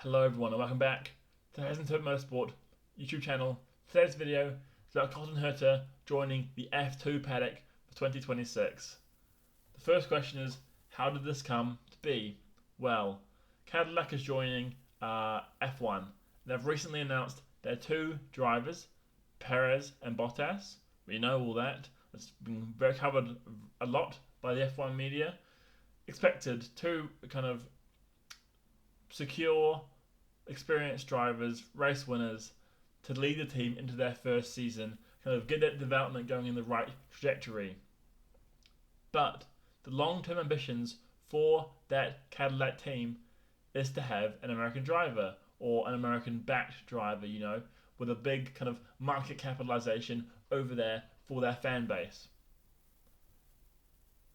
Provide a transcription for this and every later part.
Hello everyone and welcome back to the Motorsport YouTube channel. Today's video is about Colton Herta joining the F2 paddock for 2026. The first question is, how did this come to be? Well, Cadillac is joining F1. They've recently announced their two drivers, Perez and Bottas. We know all that. It's been very covered a lot by the F1 media. Expected two kind of secure, experienced drivers, race winners, to lead the team into their first season, kind of get that development going in the right trajectory. But the long-term ambitions for that Cadillac team is to have an American driver or an American-backed driver, with a big kind of market capitalization over there for their fan base.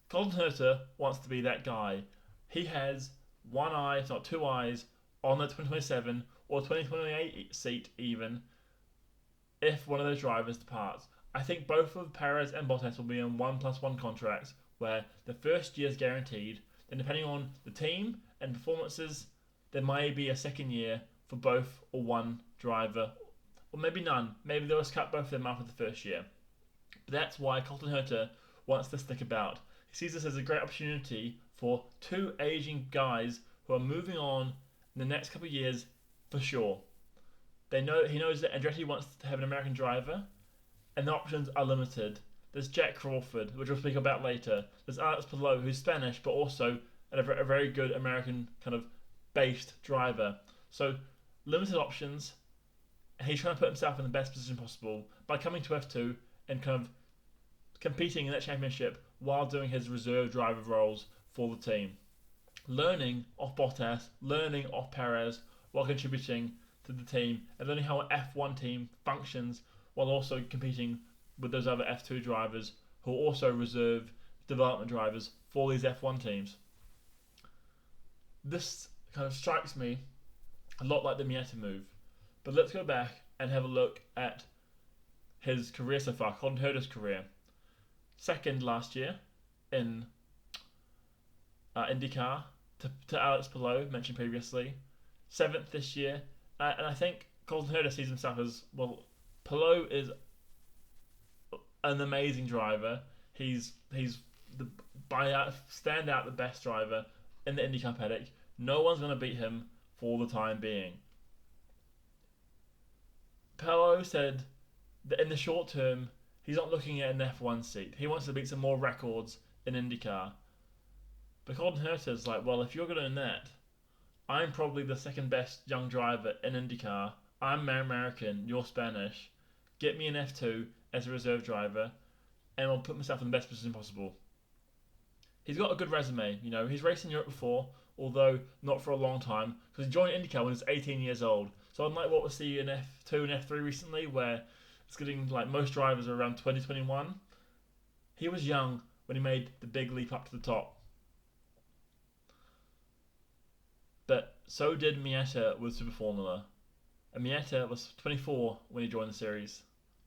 Colton Herta wants to be that guy. He has one eye, if not two eyes, on the 2027 or 2028 seat even, if one of those drivers departs. I think both of Perez and Bottas will be on 1+1 contracts where the first year is guaranteed. Then depending on the team and performances, there may be a second year for both or one driver, or maybe none. Maybe they'll just cut both of them after the first year. But that's why Colton Herta wants to stick about. He sees this as a great opportunity for two aging guys who are moving on in the next couple of years for sure. He knows that Andretti wants to have an American driver, and the options are limited. There's Jack Crawford, which we'll speak about later. There's Alex Palou, who's Spanish, but also a very good American kind of based driver. So limited options, and he's trying to put himself in the best position possible by coming to F2 and kind of competing in that championship while doing his reserve driver roles for the team. Learning off Bottas, learning off Perez while contributing to the team, and learning how an F1 team functions while also competing with those other F2 drivers who are also reserve development drivers for these F1 teams. This kind of strikes me a lot like the Mieta move. But let's go back and have a look at his career so far, Colton Herta's career. Second last year in IndyCar to Alex Palou, mentioned previously. Seventh this year. And I think Colton Herta sees himself as, well, Palou is an amazing driver. He's the standout the best driver in the IndyCar paddock. No one's going to beat him for the time being. Palou said that in the short term, he's not looking at an F1 seat. He wants to beat some more records in IndyCar. But Colton Herta's like, well, if you're going to do that, I'm probably the second best young driver in IndyCar. I'm American, you're Spanish. Get me an F2 as a reserve driver, and I'll put myself in the best position possible. He's got a good resume, He's raced in Europe before, although not for a long time, because he joined IndyCar when he was 18 years old. So unlike what we see in F2 and F3 recently, where it's getting like most drivers are around 2021, he was young when he made the big leap up to the top. But so did Mieta with Super Formula. And Mieta was 24 when he joined the series.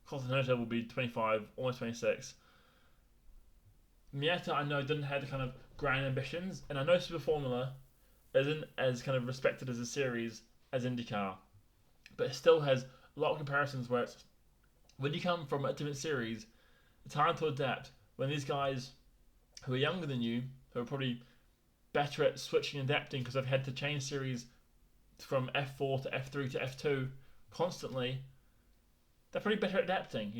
Colton Herta will be 25, almost 26. Mieta, I know, didn't have the kind of grand ambitions, and I know Super Formula isn't as kind of respected as a series as IndyCar, but it still has a lot of comparisons where it's, when you come from a different series, it's hard to adapt when these guys who are younger than you, who are probably better at switching and adapting because they've had to change series from F4 to F3 to F2 constantly, they're pretty better at adapting,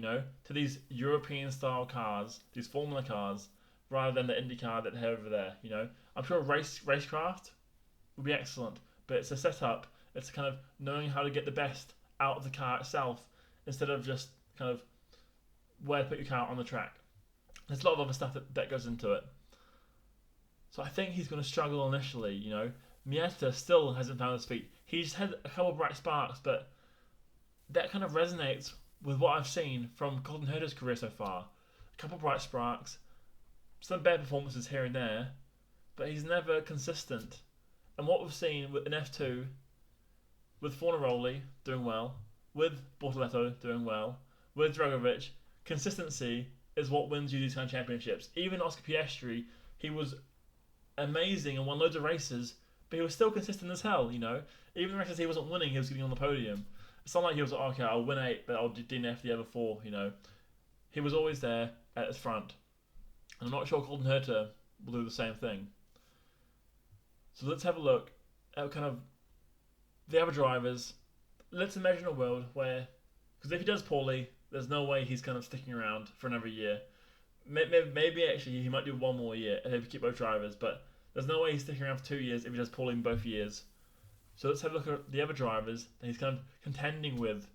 to these European style cars, these Formula cars, rather than the IndyCar that they have over there, I'm sure racecraft would be excellent, but it's a setup, it's kind of knowing how to get the best out of the car itself instead of just kind of where to put your car on the track. There's a lot of other stuff that goes into it. So I think he's going to struggle initially, Mieta still hasn't found his feet. He's had a couple of bright sparks, but that kind of resonates with what I've seen from Colton Herta's career so far. A couple of bright sparks, some bad performances here and there, but he's never consistent. And what we've seen with an F2, with Fornaroli doing well, with Bortoleto doing well, with Dragovic, consistency is what wins you these kind of championships. Even Oscar Piastri, he was amazing and won loads of races, but he was still consistent as hell. Even the races he wasn't winning, he was getting on the podium. It's not like he was like, okay, I'll win 8, but I'll DNF the other 4. He was always there at his front. And I'm not sure Colton Herta will do the same thing. So let's have a look at kind of the other drivers. Let's imagine a world where, because if he does poorly, there's no way he's kind of sticking around for another year. Maybe actually he might do one more year if he keep both drivers, but there's no way he's sticking around for 2 years if he does poorly in both years. So let's have a look at the other drivers that he's kind of contending with,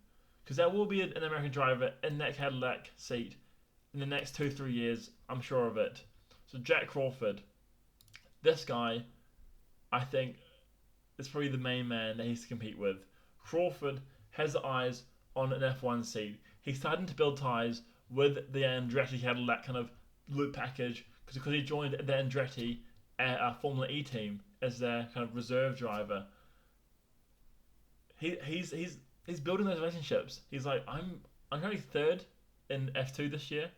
because there will be an American driver in that Cadillac seat in the next 2-3 years. I'm sure of it. So Jack Crawford, this guy, I think, is probably the main man that he's to compete with. Crawford has the eyes on an F1 seat. He's starting to build ties with the Andretti Cadillac kind of loop package because he joined the Andretti Formula E team as their kind of reserve driver. He's building those relationships. He's like, I'm currently 3rd in F2 this year.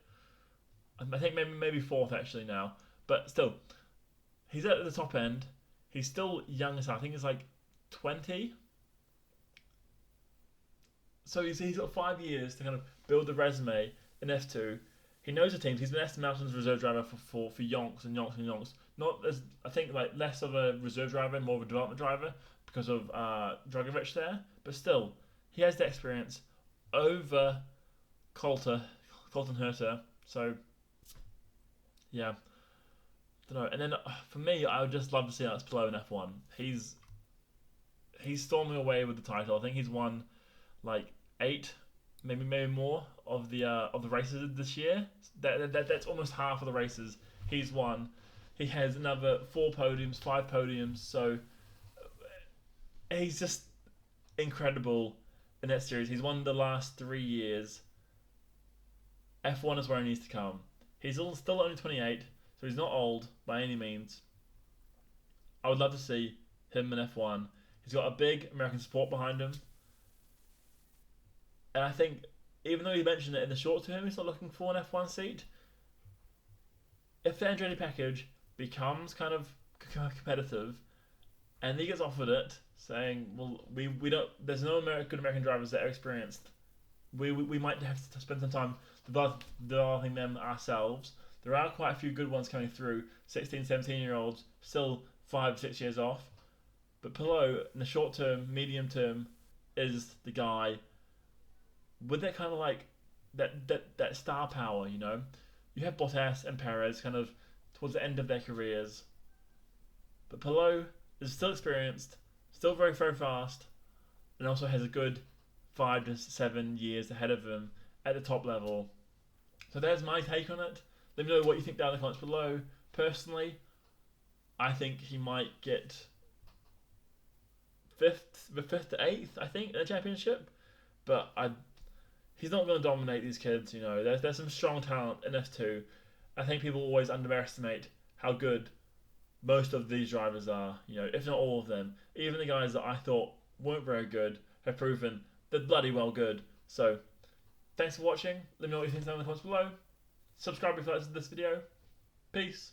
I think maybe 4th actually now, but still, he's at the top end. He's still young as hell. I think he's like 20. So he's got 5 years to kind of build the resume in F2. He knows the teams. He's been Aston Martin's reserve driver for yonks and yonks and yonks. Not as, I think, like less of a reserve driver, more of a development driver because of Dragovich there. But still, he has the experience over Colton Herta. So, yeah. I don't know. And then for me, I would just love to see Alex Palou in F1. He's storming away with the title. I think he's won like 8, maybe more of the races this year. That's almost half of the races he's won. He has another 4 podiums, 5 podiums. So he's just incredible in that series. He's won the last 3 years. F1 is where he needs to come. He's still only 28, so he's not old by any means. I would love to see him in F1. He's got a big American support behind him. And I think, even though he mentioned it in the short term, he's not looking for an F1 seat. If the Andretti package becomes kind of competitive, and he gets offered it, saying, "Well, we don't. There's no good American drivers that are experienced. We might have to spend some time developing them ourselves. There are quite a few good ones coming through. 16, 17-year-olds, still 5-6 years off. But Palou, in the short term, medium term, is the guy with that kind of like that star power. You have Bottas and Perez kind of towards the end of their careers, but Palou is still experienced, still very, very fast, and also has a good 5 to 7 years ahead of him at the top level. So there's my take on it. Let me know what you think down in the comments below. Personally, I think he might get 5th to 8th, I think, in the championship. But he's not going to dominate these kids. There's some strong talent in F2. I think people always underestimate how good most of these drivers are. If not all of them. Even the guys that I thought weren't very good have proven they're bloody well good. So, thanks for watching. Let me know what you think down in the comments below. Subscribe if you liked this video. Peace.